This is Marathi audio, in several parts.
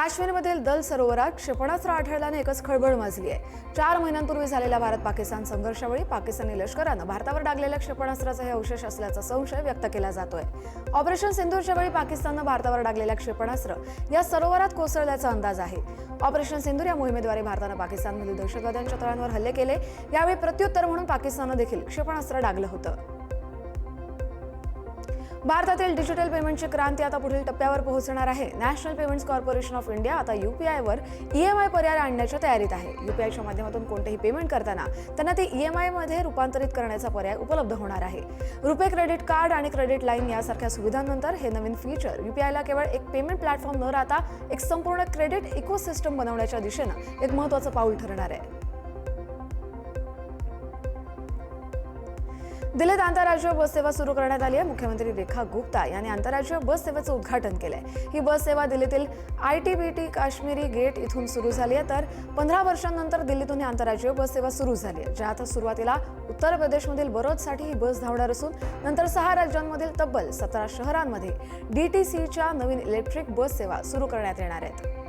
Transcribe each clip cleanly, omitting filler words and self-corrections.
काश्मीरमधील दल सरोवरात क्षेपणास्त्र आढळल्याने एकच खळबळ माजली आहे। 4 महिन्यांपूर्वी झालेल्या भारत-पाकिस्तान संघर्षावेळी पाकिस्तानी लष्करानं भारतावर डागलेल्या क्षेपणास्त्राचा हे अवशेष असल्याचा संशय व्यक्त केला जातोय। ऑपरेशन सिंदूरच्या वेळी पाकिस्ताननं भारतावर डागलेल्या क्षेपणास्त्र या सरोवरात कोसळल्याचा अंदाज आहे। ऑपरेशन सिंदूर या मोहिमेद्वारे भारतानं पाकिस्तानमधील दहशतवाद्यांच्या तळांवर हल्ले केले। यावेळी प्रत्युत्तर म्हणून पाकिस्ताननं देखील क्षेपणास्त्र डागलं होतं। भारतातील डिजिटल पेमेंटची क्रांती आता पुढील टप्प्यावर पोहोचणार आहे। National payments corporation of India आता यूपीआयवर ईएमआय पर्याय आणण्याच्या तयारीत आहे। यूपीआयच्या माध्यमातून कोणतेही पेमेंट करताना त्यांना ते ईएमआय मध्ये रूपांतरित करण्याचा पर्याय उपलब्ध होणार आहे। रुपे क्रेडिट कार्ड आणि क्रेडिट लाईन यासारख्या सुविधांनंतर हे नवीन फीचर यूपीआयला केवळ एक पेमेंट प्लॅटफॉर्म न राहता एक संपूर्ण क्रेडिट इकोसिस्टम बनवण्याच्या दिशेनं एक महत्त्वाचं पाऊल ठरणार आहे। दिल्लीत आंतरराज्यीय बस सेवा सुरू करण्यात आली आहे। मुख्यमंत्री रेखा गुप्ता यांनी आंतरराज्यीय बस सेवेचं उद्घाटन केलंय। ही बस सेवा दिल्लीतील आयटीबीटी काश्मीरी गेट इथून सुरू झाली आहे, तर 15 वर्षांनंतर दिल्लीतून ही आंतरराज्यीय बस सेवा सुरू झाली आहे, ज्यात सुरुवातीला उत्तर प्रदेशमधील बरोदसाठी ही बस धावणार असून नंतर 6 राज्यांमधील तब्बल 17 शहरांमध्ये डीटीसीच्या नवीन इलेक्ट्रिक बस सेवा सुरू करण्यात येणार आहेत।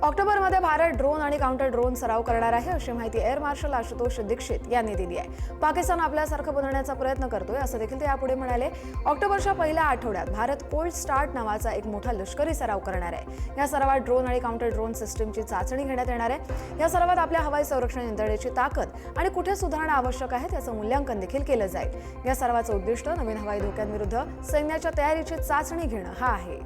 ऑक्टोबरमध्ये भारत ड्रोन आणि काउंटर ड्रोन सराव करणार आहे, अशी माहिती एअर मार्शल आशुतोष दीक्षित यांनी दिली आहे। पाकिस्तान आपल्यासारखं बनवण्याचा प्रयत्न करतोय, असं देखील ते यापुढे म्हणाले। ऑक्टोबरच्या पहिल्या आठवड्यात भारत कोल्ड स्टार्ट नावाचा एक मोठा लष्करी सराव करणार आहे। या सरावात ड्रोन आणि काउंटर ड्रोन सिस्टीमची चाचणी घेण्यात येणार आहे। या सरावात आपल्या हवाई संरक्षण यंत्रणेची ताकद आणि कुठे सुधारणा आवश्यक आहे त्याचं मूल्यांकन देखील केलं जाईल। या सरावाचं उद्दिष्ट नवीन हवाई धोक्यांविरुद्ध सैन्याच्या तयारीची चाचणी घेणं हा आहे।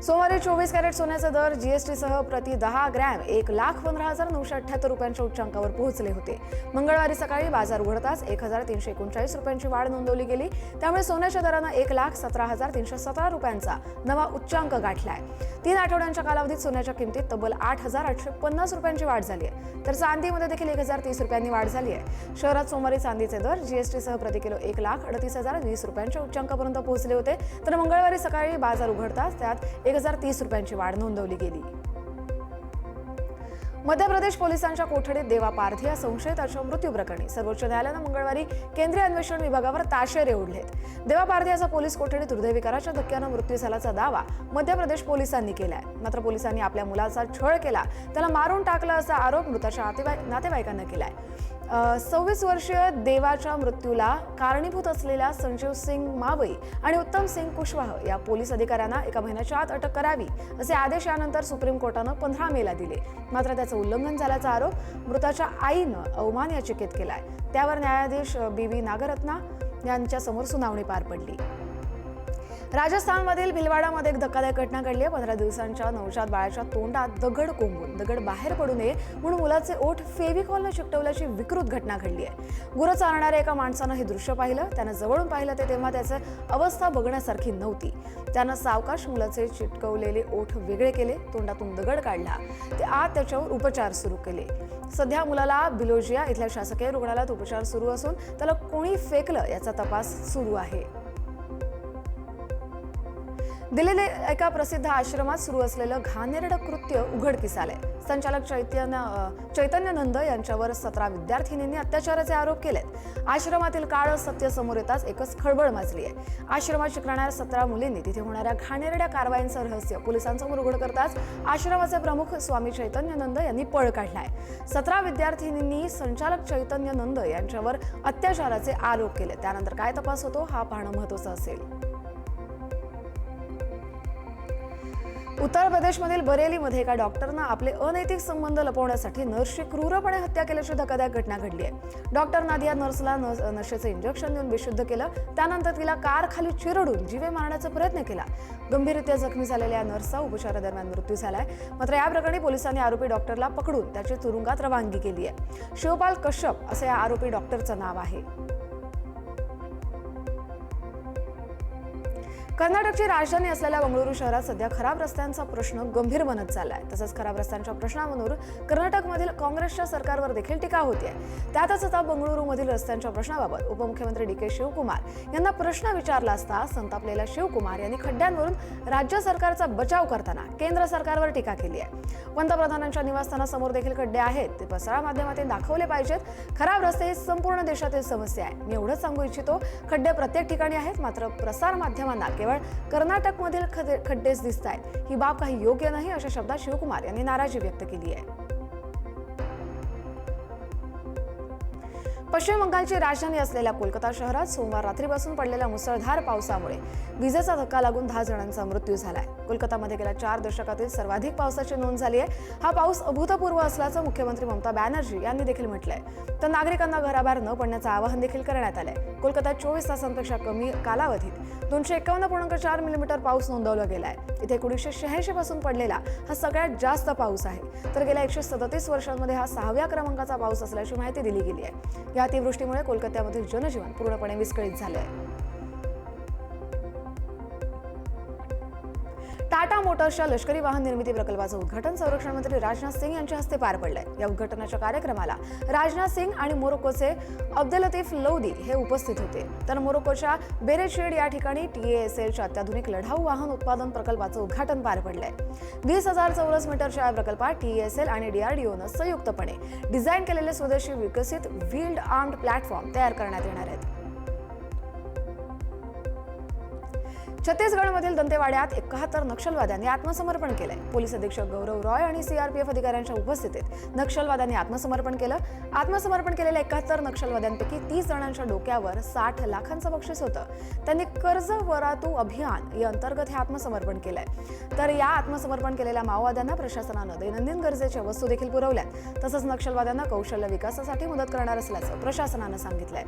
सोमवारी 24 कॅरेट सोन्याचे दर जीएसटीसह प्रति 10 ग्रॅम 1,15,978 रुपयांच्या उच्चांकावर पोहोचले होते। मंगळवारी सकाळी बाजार उघडताच 1,339 रुपयांची वाढ नोंदवली गेली। त्यामुळे सोन्याच्या दरानं 1,17,317 रुपयांचा नवा उच्चांक गाठलाय। 3 आठवड्यांच्या कालावधीत सोन्याच्या किमतीत तब्बल 8,850 रुपयांची वाढ झाली आहे, तर चांदीमध्ये देखील 1,030 रुपयांनी वाढ झाली आहे। शहरात सोमवारी चांदीचे दर जीएसटीसह प्रति किलो 1,38,020 रुपयांच्या उच्चांकापर्यंत पोहोचले होते, तर मंगळवारी सकाळी बाजार उघडताच त्यात 1,030 रुपयांची वाढ नोंदवली गेली। मध्य प्रदेश पोलिसांच्या कोठडीत देवा पारधी या संशयिताच्या मृत्यू प्रकरणी सर्वोच्च न्यायालयानं मंगळवारी केंद्रीय अन्वेषण विभागावर ताशेरे ओढलेत। देवा पारधी याचा पोलीस कोठडीत हृदयविकाराच्या धक्क्यानं मृत्यू झाल्याचा दावा मध्य प्रदेश पोलिसांनी केलाय। मात्र पोलिसांनी आपल्या मुलाचा छळ केला, त्याला मारून टाकलं असा आरोप मृताच्या नातेवाईकांनी केलाय। 26 वर्षीय देवाच्या मृत्यूला कारणीभूत असलेल्या संजीव सिंग मावई आणि उत्तम सिंग कुशवाह या पोलीस अधिकाऱ्यांना 1 महिन्याच्या आत अटक करावी असे आदेश यानंतर सुप्रीम कोर्टानं 15 मेला दिले। मात्र त्याचं उल्लंघन झाल्याचा आरोप मृताच्या आईनं अवमान याचिकेत केलाय। त्यावर न्यायाधीश बी नागरत्ना यांच्या समोर सुनावणी पार पडली। राजस्थानमधील भिलवाडामध्ये एक धक्कादायक घटना घडली आहे। 15 दिवसांच्या नवजात बाळाच्या तोंडात दगड कोंबून दगड बाहेर पडू नये म्हणून मुलाचे ओठ फेविकॉलने चिकटवल्याची विकृत घटना घडली आहे। गुरं चालणाऱ्या एका माणसानं हे दृश्य पाहिलं। त्यानं जवळून पाहिलं तेव्हा त्याची अवस्था बघण्यासारखी नव्हती। त्यानं सावकाश मुलाचे चिटकवलेले ओठ वेगळे केले, तोंडातून दगड काढला, ते आत त्याच्यावर उपचार सुरू केले। सध्या मुलाला बिलोजिया इथल्या शासकीय रुग्णालयात उपचार सुरू असून त्याला कोणी फेकलं याचा तपास सुरू आहे। दिल्लीतील एका प्रसिद्ध आश्रमात सुरू असलेलं घाणेरडं कृत्य उघडकीस आलंय। संचालक चैतन्यानंद यांच्यावर 17 विद्यार्थिनींनी अत्याचाराचे आरोप केलेत। आश्रमातील काळं सत्य समोर येताच एकच खळबळ माजली आहे। आश्रमात शिकणाऱ्या 17 मुलींनी तिथे होणाऱ्या घाणेरड्या कारवाईंचं रहस्य पोलिसांसमोर उघड करताच आश्रमाचे प्रमुख स्वामी चैतन्यानंद यांनी पळ काढलाय। 17 विद्यार्थिनींनी संचालक चैतन्यानंद यांच्यावर अत्याचाराचे आरोप केले। त्यानंतर काय तपास होतो हा पाहणं महत्त्वाचं असेल। उत्तर प्रदेशमधील बरेलीमध्ये एका डॉक्टरनं आपले अनैतिक संबंध लपवण्यासाठी नर्सची क्रूरपणे हत्या केल्याची धक्कादायक घटना घडली आहे। डॉक्टर नादिया नर्सला नशेचं इंजेक्शन देऊन बेशुद्ध केलं, त्यानंतर तिला कारखाली चिरडून जीवे मारण्याचा प्रयत्न केला। गंभीररित्या जखमी झालेल्या नर्सचा उपचारादरम्यान मृत्यू झालाय। मात्र या प्रकरणी पोलिसांनी आरोपी डॉक्टरला पकडून त्याची तुरुंगात रवानगी केली आहे। शिवपाल कश्यप असं या आरोपी डॉक्टरचं नाव आहे। कर्नाटकची राजधानी असलेल्या बंगळुरू शहरात सध्या खराब रस्त्यांचा प्रश्न गंभीर बनत चाललाय. तसंच खराब रस्त्यांच्या प्रश्नावरून कर्नाटकमधील काँग्रेसच्या सरकारवर देखील टीका होतीये. त्यातच आता बंगळुरूमधील रस्त्यांच्या प्रश्नाबाबत उपमुख्यमंत्री डी.के. शिवकुमार यांना प्रश्न विचारला असता संतापलेल्या शिवकुमार यांनी खड्ड्यांवरून राज्य सरकारचा बचाव करताना केंद्र सरकारवर टीका केली आहे. पंतप्रधानांच्या निवासस्थानासमोर देखील खड्डे आहेत, ते प्रसार माध्यमातून दाखवले पाहिजेत. खराब रस्ते ही संपूर्ण देशातील समस्या आहे. मी एवढंच सांगू इच्छितो, खड्डे प्रत्येक ठिकाणी आहेत, मात्र प्रसार माध्यमांना केवळ कर्नाटकमधील खड्डेच दिसत आहेत. ही बाब काही योग्य नाही, अशा शब्दात शिवकुमार यांनी नाराजी व्यक्त केली आहे. पश्चिम बंगालची राजधानी असलेल्या कोलकाता शहरात सोमवार रात्रीपासून पडलेल्या मुसळधार पावसामुळे विजेचा धक्का लागून 10 जणांचा मृत्यू झालाय. कोलकातामध्ये गेल्या 4 दशकातील सर्वाधिक पावसाची नोंद झाली आहे. हा पाऊस अभूतपूर्व असल्याचं मुख्यमंत्री ममता बॅनर्जी यांनी देखील म्हटलंय. तर नागरिकांना घराबाहेर न पडण्याचं आवाहन देखील करण्यात आलंय. कोलकात्यात 24 तासांपेक्षा कमी कालावधीत 251.4 मिलीमीटर पाऊस नोंदवला गेलाय. इथे 1986 पासून पडलेला हा सगळ्यात जास्त पाऊस आहे. तर गेल्या 137 वर्षांमध्ये हा 6व्या क्रमांकाचा पाऊस असल्याची माहिती दिली गेली आहे. या अतिवृष्टीमुळे कोलकात्यामधील जनजीवन पूर्णपणे विस्कळीत झाले आहे. टाटा मोटर्सच्या लष्करी वाहन निर्मिती प्रकल्पाचं उद्घाटन संरक्षण मंत्री राजनाथ सिंग यांच्या हस्ते पार पडलंय. या उद्घाटनाच्या कार्यक्रमाला राजनाथ सिंग आणि मोरोक्कोचे अब्देलतीफ लौदी हे उपस्थित होते. तर मोरोक्कोच्या बेरेशेड या ठिकाणी TASLच्या अत्याधुनिक लढाऊ वाहन उत्पादन प्रकल्पाचं उद्घाटन पार पडलंय. 20,000 चौरस मीटरच्या या प्रकल्पात TASL आणि DRDOनं संयुक्तपणे डिझाईन केलेले स्वदेशी विकसित व्हील्ड आर्म्ड प्लॅटफॉर्म तयार करण्यात येणार आहेत. छत्तीसगडमधील दंतेवाड्यात 71 नक्षलवाद्यांनी आत्मसमर्पण केलंय. पोलीस अधीक्षक गौरव रॉय आणि CRPF अधिकाऱ्यांच्या उपस्थितीत नक्षलवाद्यांनी आत्मसमर्पण केलं. आत्मसमर्पण केलेल्या 71 नक्षलवाद्यांपैकी 30 जणांच्या डोक्यावर 60 लाखांचं बक्षीस होतं. त्यांनी कर्ज वरातू अभियान या अंतर्गत हे आत्मसमर्पण केलंय. तर या आत्मसमर्पण केलेल्या माओवाद्यांना प्रशासनानं दैनंदिन गरजेच्या वस्तू देखील पुरवल्यात. तसंच नक्षलवाद्यांना कौशल्य विकासासाठी मदत करणार असल्याचं प्रशासनानं सांगितलंय.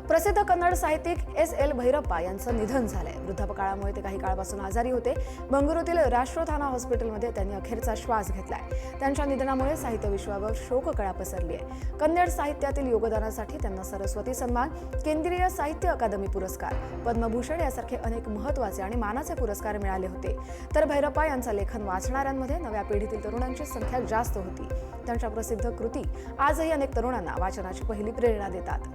प्रसिद्ध कन्नड साहित्यिक S.L. भैरप्पा यांचं निधन झालंय. वृद्धापकाळामुळे ते काही काळापासून आजारी होते. बंगळुरूतील राष्ट्रोथाना हॉस्पिटलमध्ये त्यांनी अखेरचा श्वास घेतलाय. त्यांच्या निधनामुळे साहित्य विश्वावर शोककळा पसरली आहे. कन्नड साहित्यातील योगदानासाठी त्यांना सरस्वती सन्मान, केंद्रीय साहित्य अकादमी पुरस्कार, पद्मभूषण यासारखे अनेक महत्त्वाचे आणि मानाचे पुरस्कार मिळाले होते. तर भैरप्पा यांचं लेखन वाचणाऱ्यांमध्ये नव्या पिढीतील तरुणांची संख्या जास्त होती. त्यांच्या प्रसिद्ध कृती आजही अनेक तरुणांना वाचनाची पहिली प्रेरणा देतात.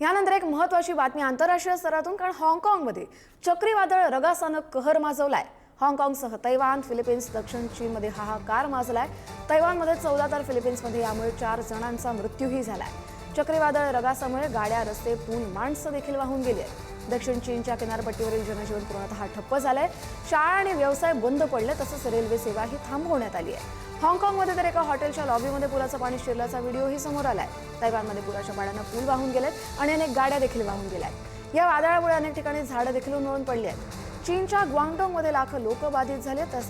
यानंतर एक महत्त्वाची बातमी आंतरराष्ट्रीय स्तरातून, कारण हाँगकाँगमध्ये चक्रीवादळ रगासानं कहर माजवलाय. हाँगकाँगसह तैवान, फिलिपिन्स, दक्षिण चीनमध्ये हाहाकार माजलाय. तैवानमध्ये 14 तर फिलिपिन्समध्ये यामुळे 4 जणांचा मृत्यूही झालाय. चक्रीवादळ रगासामुळे गाड्या, रस्ते, पूल, माणसं देखील वाहून गेली आहेत. दक्षिण चीनच्या किनारपट्टीवरील जनजीवन पूर्णतः ठप्प झालंय. शाळा आणि व्यवसाय बंद पडले, तसंच रेल्वे सेवाही थांबवण्यात आली आहे. हाँगकाँगमध्ये तर एका हॉटेलच्या लॉबीमध्ये पुराचं पाणी शिरल्याचा व्हिडिओही समोर आलाय. तैवानमध्ये पुराच्या पाण्यानं पूल वाहून गेलेत आणि अनेक गाड्या देखील वाहून गेल्यात. या वादळामुळे अनेक ठिकाणी झाडं देखील उन्मळून पडली आहेत. चीनच्या ग्वांगडोंगमध्ये लाखो लोक बाधित झाले, तर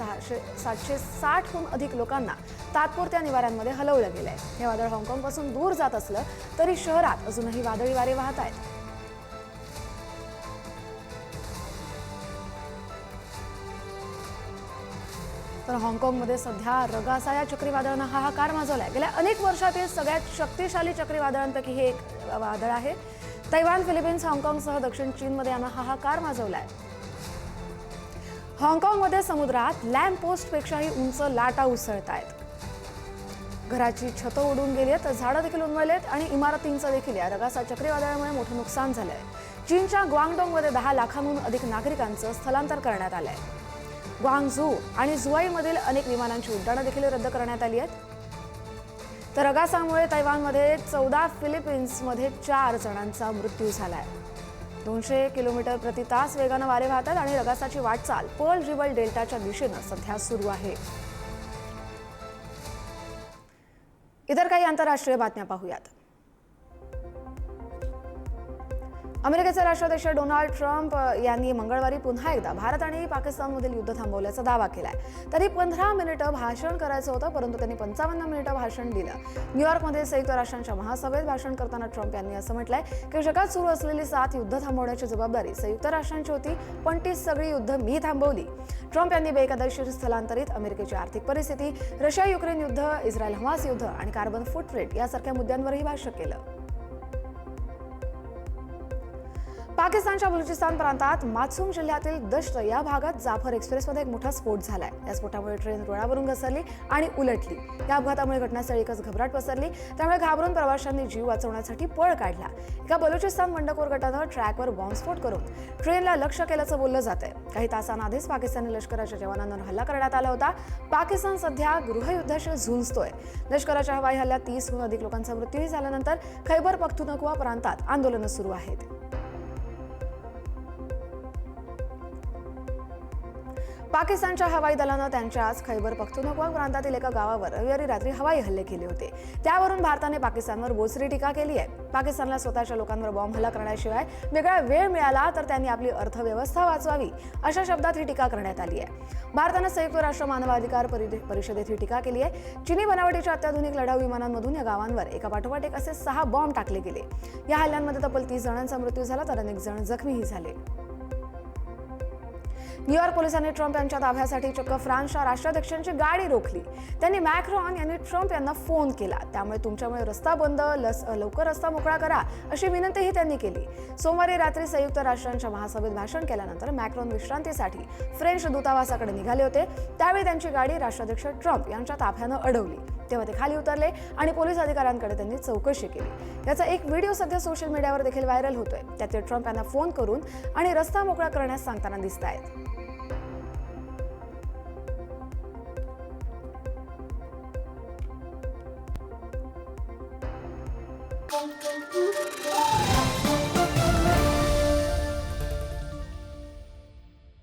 760हून अधिक लोकांना तात्पुरत्या निवाऱ्यांमध्ये हलवलं गेलंय. हे वादळ हाँगकाँगपासून दूर जात असलं तरी शहरात अजूनही वादळी वारे वाहत आहेत. तर हाँगकाँगमध्ये सध्या रगासा या चक्रीवादळानं हाहाकार माजवलाय. गेल्या अनेक वर्षातील सगळ्यात शक्तिशाली चक्रीवादळांपैकी हे एक वादळ आहे. तैवान, फिलिपिन्स, हाँगकाँगसह दक्षिण चीनमध्ये यानं हाहाकार माजवलाय. हाँगकाँगमध्ये समुद्रात लॅम्पपोस्टपेक्षाही उंच लाटा उसळत आहेत. घराची छतं उडून गेली आहेत, तर झाडं देखील उन्मळलेत आणि इमारतींचं देखील या रगासा चक्रीवादळामुळे मोठं नुकसान झालंय. चीनच्या ग्वांगडोंगमध्ये 10 लाखांहून अधिक नागरिकांचं स्थलांतर करण्यात आलंय. ग्वांगझू आणि जुआईमधील अनेक विमानांची उड्डाणं देखील रद्द करण्यात आली आहेत. तर रगासामुळे तैवानमध्ये 14, फिलिपिन्समध्ये 4 जणांचा मृत्यू झालाय. 200 किलोमीटर प्रति तास वेगानं वारे वाहतात आणि रगासाची वाटचाल पर्ल रिवर डेल्टाच्या दिशेनं सध्या सुरू आहे. इतर काही आंतरराष्ट्रीय बातम्या पाहूयात. अमेरिकेचे राष्ट्राध्यक्ष डोनाल्ड ट्रम्प यांनी मंगळवारी पुन्हा एकदा भारत आणि पाकिस्तानमधील युद्ध थांबवल्याचा दावा केलाय. तरी 15 मिनिटं भाषण करायचं होतं, परंतु त्यांनी 55 मिनिटं भाषण दिलं. न्यूयॉर्कमध्ये संयुक्त राष्ट्रांच्या महासभेत भाषण करताना ट्रम्प यांनी असं म्हटलंय की जगात सुरू असलेली 7 युद्ध थांबवण्याची जबाबदारी संयुक्त राष्ट्रांची होती, पण ती सगळी युद्ध मी थांबवली. ट्रम्प यांनी बेकायदेशीर स्थलांतरित, अमेरिकेची आर्थिक परिस्थिती, रशिया युक्रेन युद्ध, इस्रायल हमास युद्ध आणि कार्बन फुटप्रिंट यासारख्या मुद्द्यांवरही भाष्य केलं. पाकिस्तानच्या बलुचिस्तान प्रांतात मात्सूम जिल्ह्यातील दश्त या भागात जाफर एक्सप्रेसमध्ये एक मोठा स्फोट झालाय. या स्फोटामुळे ट्रेन रुळावरून घसरली आणि उलटली. या अपघातामुळे घटनास्थळी एकच घबराट पसरली. त्यामुळे घाबरून प्रवाशांनी जीव वाचवण्यासाठी पळ काढला. एका बलुचिस्तान बंडखोर गटानं ट्रॅकवर बॉम्बस्फोट करून ट्रेनला लक्ष्य केल्याचं बोललं जातंय. काही तासांआधीच पाकिस्तानी लष्कराच्या जवानांवर हल्ला करण्यात आला होता. पाकिस्तान सध्या गृहयुद्धाशी झुंजतोय. लष्कराच्या हवाई हल्ल्यात 30हून अधिक लोकांचा मृत्यूही झाल्यानंतर खैबर पख्तूनख्वा प्रांतात आंदोलनं सुरू आहेत. पाकिस्तानच्या हवाई दलानं त्यांच्याच खैबर पख्तूनख्वा प्रांतातील एका गावावर रविवारी रात्री हवाई हल्ले केले होते. त्यावरून भारताने पाकिस्तानवर बोचरी टीका केली आहे. पाकिस्तानला स्वतःच्या लोकांवर बॉम्ब हल्ला करण्याशिवाय वेगळा वेळ मिळाला तर त्यांनी आपली अर्थव्यवस्था वाचवावी अशा शब्दात ही टीका करण्यात आली आहे. भारतानं संयुक्त राष्ट्र मानवाधिकार परिषदेत ही टीका केली आहे. चीनी बनावटीच्या अत्याधुनिक लढाऊ विमानांमधून या गावांवर एकापाठोपाठ एक असे 6 बॉम्ब टाकले गेले. या हल्ल्यांमध्ये तब्बल 30 जणांचा मृत्यू झाला तर अनेक जण जखमीही झाले. न्यूयॉर्क पोलिसांनी ट्रम्प यांच्या ताब्यासाठी चक्क फ्रान्सच्या राष्ट्राध्यक्षांची गाडी रोखली. त्यांनी मॅक्रॉन यांनी ट्रम्प यांना फोन केला. त्यामुळे तुमच्यामुळे रस्ता बंद, लवकर रस्ता मोकळा करा अशी विनंतीही त्यांनी केली. सोमवारी रात्री संयुक्त राष्ट्रांच्या महासभेत भाषण केल्यानंतर मॅक्रॉन विश्रांतीसाठी फ्रेंच दूतावासाकडे निघाले होते. त्यावेळी त्यांची गाडी राष्ट्राध्यक्ष ट्रम्प यांच्या ताफ्यानं अडवली. तेव्हा ते खाली उतरले आणि पोलीस अधिकाऱ्यांकडे त्यांनी चौकशी केली. याचा एक व्हिडिओ सध्या सोशल मीडियावर देखील व्हायरल होतोय. त्यात ते ट्रम्प यांना फोन करून आणि रस्ता मोकळा करण्यास सांगताना दिसत आहेत. Thank you.